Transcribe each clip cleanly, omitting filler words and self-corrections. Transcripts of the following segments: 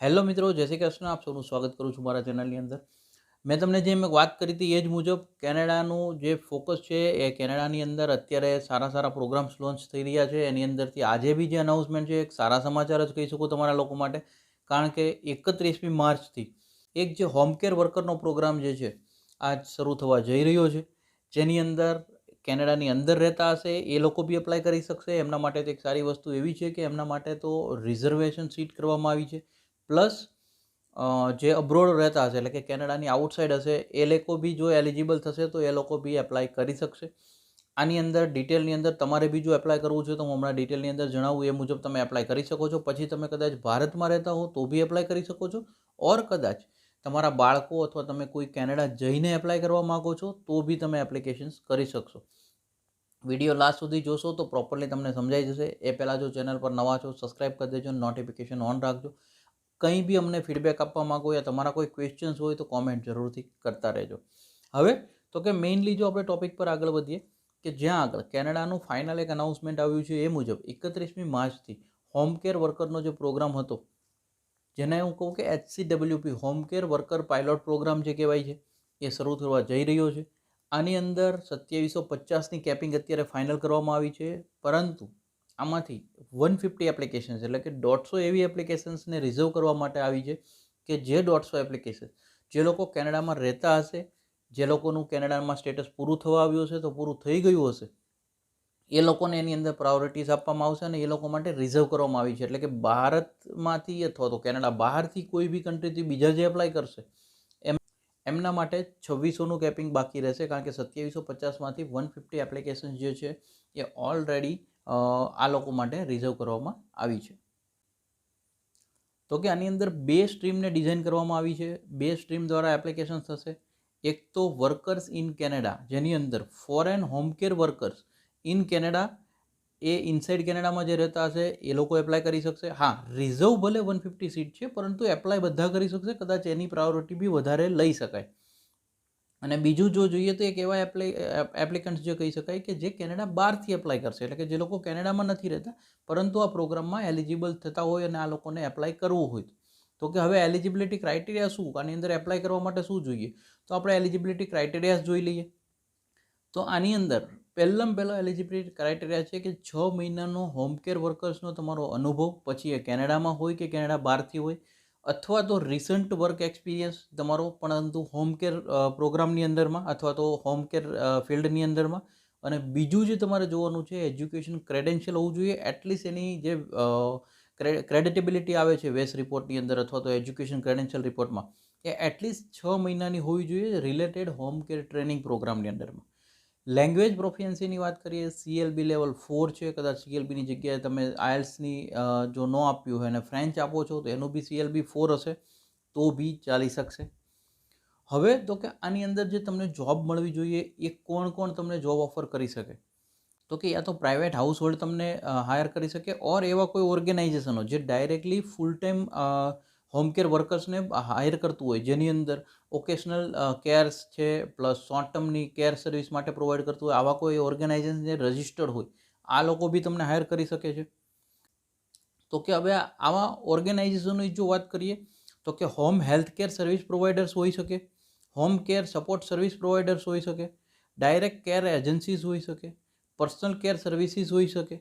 Hello મિત્રો, જય શ્રી કૃષ્ણ. આપ સૌનું સ્વાગત કરું છું મારા ચેનલની અંદર. મેં તમને જે વાત કરી હતી એ જ મુજબ કેનેડાનું જે ફોકસ છે એ કેનેડાની અંદર અત્યારે સારા પ્રોગ્રામ્સ લોન્ચ થઈ રહ્યા છે. એની અંદરથી આજે બી જે અનાઉન્સમેન્ટ છે એક સારા સમાચાર જ કહી શકું તમારા લોકો માટે, કારણ કે 31મી માર્ચથી એક જે હોમ કેર વર્કરનો પ્રોગ્રામ જે છે આજ શરૂ થવા જઈ રહ્યો છે, જેની અંદર કેનેડાની અંદર રહેતા હશે એ લોકો બી એપ્લાય કરી શકશે. એમના માટે તો એક સારી વસ્તુ એવી છે કે એમના માટે તો રિઝર્વેશન સીટ કરવામાં આવી છે. પ્લસ જે અબ્રોડ રહેતા હશે એટલે કે કેનેડાની આઉટસાઇડ હશે એ લોકો બી જો એલિજિબલ થશે તો એ લોકો બી એપ્લાય કરી શકશે. આની અંદર ડિટેલની અંદર તમારે બી જો એપ્લાય કરવું છે તો હું હમણાં ડિટેલની અંદર જણાવું એ મુજબ તમે એપ્લાય કરી શકો છો. પછી તમે કદાચ ભારતમાં રહેતા હો તો બી એપ્લાય કરી શકો છો, ઓર કદાચ તમારા બાળકો અથવા તમે કોઈ કેનેડા જઈને એપ્લાય કરવા માગો છો તો બી તમે એપ્લિકેશન્સ કરી શકશો. વિડીયો લાસ્ટ સુધી જોશો તો પ્રોપરલી તમને સમજાઈ જશે. એ પહેલાં જો ચેનલ પર નવા છો સબસ્ક્રાઈબ કરી દેજો, નોટિફિકેશન ઓન રાખજો. કંઈ બી અમને ફીડબેક આપવા માગો યા તમારા કોઈ ક્વેશ્ચન્સ હોય તો કોમેન્ટ જરૂરથી કરતા રહેજો. હવે તો કે મેઇનલી જો આપણે ટોપિક પર આગળ વધીએ કે જ્યાં આગળ કેનેડાનું ફાઇનલ એક અનાઉન્સમેન્ટ આવ્યું છે એ મુજબ 31મી માર્ચથી હોમ કેર વર્કરનો જે પ્રોગ્રામ હતો, જેને હું કહું કે HCWP home care worker pilot program જે કહેવાય છે એ શરૂ થવા જઈ રહ્યો છે. આની અંદર 2750ની કેપિંગ અત્યારે ફાઇનલ કરવામાં આવી છે, પરંતુ આમાંથી 150 એપ્લિકેશન્સ એટલે કે 150 એવી એપ્લિકેશન્સને રિઝર્વ કરવા માટે આવી છે કે જે 150 એપ્લિકેશન જે લોકો કેનેડામાં રહેતા હશે, જે લોકોનું કેનેડામાં સ્ટેટસ પૂરું થવા આવ્યું હશે તો પૂરું થઈ ગયું હશે, એ લોકોને એની અંદર પ્રાયોરિટીઝ આપવામાં આવશે અને એ લોકો માટે રિઝર્વ કરવામાં આવી છે. એટલે કે ભારતમાંથી અથવા તો કેનેડા બહારથી કોઈ બી કન્ટ્રીથી બીજા જે એપ્લાય કરશે એમના માટે 2600નું કેપિંગ બાકી રહેશે, કારણ કે 2750માંથી 150 એપ્લિકેશન જે છે એ ઓલરેડી આ લોકો માટે રિઝર્વ કરવામાં આવી છે. તો કે આની અંદર બે સ્ટ્રીમને ડિઝાઇન કરવામાં આવી છે. બે સ્ટ્રીમ દ્વારા એપ્લિકેશન થશે. એક તો વર્કર્સ ઇન કેનેડા, જેની અંદર foreign home care workers in Canada, A inside કેનેડામાં જે રહેતા હશે એ લોકો એપ્લાય કરી શકશે. હા, રિઝર્વ ભલે 150 સીટ છે, પરંતુ એપ્લાય બધા કરી શકશે. કદાચ એની પ્રાયોરિટી બી વધારે લઈ શકાય. અને બીજું જો જોઈએ તો એક એવા એપ્લિકન્ટ્સ જે કહી શકાય કે જે કેનેડા બહારથી એપ્લાય કરશે, એટલે કે જે લોકો કેનેડામાં નથી રહેતા પરંતુ આ પ્રોગ્રામમાં એલિજિબલ થતા હોય અને આ લોકોને એપ્લાય કરવું હોય. તો કે હવે એલિજિબિલિટી ક્રાઇટેરિયા શું, આની અંદર એપ્લાય કરવા માટે શું જોઈએ, તો આપણે એલિજિબિલિટી ક્રાઇટેરિયા જોઈ લઈએ. તો આની અંદર પહેલો એલિજિબિલિટી ક્રાઇટેરિયા છે કે 6 મહિનાનો હોમ કેર વર્કર્સનો તમારો અનુભવ, પછી એ કેનેડામાં હોય કે કેનેડા બહારથી હોય, અથવા તો રિસન્ટ વર્ક એક્સપિરિયન્સ તમારો પરંતુ હોમ કેર પ્રોગ્રામની અંદરમાં અથવા તો હોમ કેર ફિલ્ડની અંદરમાં. અને બીજું જે તમારે જોવાનું છે એજ્યુકેશન ક્રેડેન્શિયલ હોવું જોઈએ. એટલીસ્ટ એની જે ક્રેડિટેબિલિટી આવે છે વેસ રિપોર્ટની અંદર અથવા તો એજ્યુકેશન ક્રેડેન્શિયલ રિપોર્ટમાં, એ એટલીસ્ટ 6 મહિનાની હોવી જોઈએ રિલેટેડ હોમ કેર ટ્રેનિંગ પ્રોગ્રામની અંદરમાં. લેંગ્વેજ પ્રોફિયન્સીની વાત કરીએ, CLB લેવલ 4 છે. કદાચ CLBની જગ્યાએ તમે IELTSની જો ન આપ્યું હોય અને ફ્રેન્ચ આપો છો તો એનું બી CLB 4 હશે તો બી ચાલી શકશે. હવે તો કે આની અંદર જે તમને જોબ મળવી જોઈએ એ કોણ તમને જોબ ઓફર કરી શકે, તો કે યા તો પ્રાઇવેટ હાઉસ હોલ્ડ તમને હાયર કરી શકે, ઓર એવા કોઈ ઓર્ગેનાઇઝેશનો જે directly full time home care વર્કર્સને હાયર કરતું હોય, જેની અંદર ઓકેશનલ કેર્સ છે પ્લસ શોર્ટ ટર્મની કેર સર્વિસ માટે પ્રોવાઈડ કરતું હોય, આવા કોઈ ઓર્ગેનાઇઝેશન જે રજિસ્ટર્ડ હોય આ લોકો બી તમને હાયર કરી શકે છે. તો કે હવે આવા ઓર્ગેનાઇઝેશનની જો વાત કરીએ તો કે home health care service providers હોઈ શકે, home care support service providers હોઈ શકે, ડાયરેક્ટ કેર એજન્સીઝ હોઈ શકે, પર્સનલ કેર સર્વિસીસ હોઈ શકે,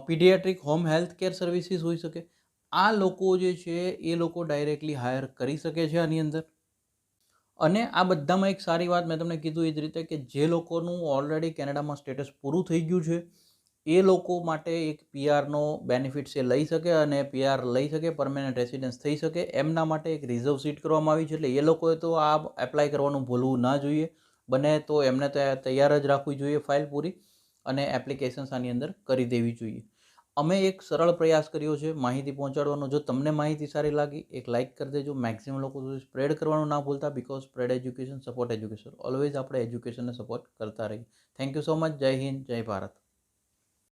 paediatric home health care services હોઈ શકે. આ લોકો જે છે એ લોકો ડાયરેક્ટલી હાયર કરી શકે છે આની અંદર. અને આ બધામાં એક સારી વાત મેં તમને કીધું એ જ રીતે કે જે લોકોનું ઓલરેડી કેનેડામાં સ્ટેટસ પૂરું થઈ ગયું છે એ લોકો માટે એક PRનો બેનિફિટ છે લઈ શકે, અને PR લઈ શકે, પરમેનન્ટ રેસિડન્સ થઈ શકે. એમના માટે એક રિઝર્વ સીટ કરવામાં આવી છે, એટલે એ લોકોએ તો આ એપ્લાય કરવાનું ભૂલવું ના જોઈએ. બને તો એમને તો તૈયાર જ રાખવી જોઈએ ફાઇલ પૂરી, અને એપ્લિકેશન્સ આની અંદર કરી દેવી જોઈએ. અમે એક સરળ પ્રયાસ કર્યો છે માહિતી પહોંચાડવાનો. જો તમને માહિતી સારી લાગી એક લાઇક કરી દેજો, મેક્સિમમ લોકો સુધી સ્પ્રેડ કરવાનું ના ભૂલતા, because spread education support education, always આપણે એજ્યુકેશનને સપોર્ટ કરતા રહીએ. Thank you so much. જય હિન્દ, જય ભારત.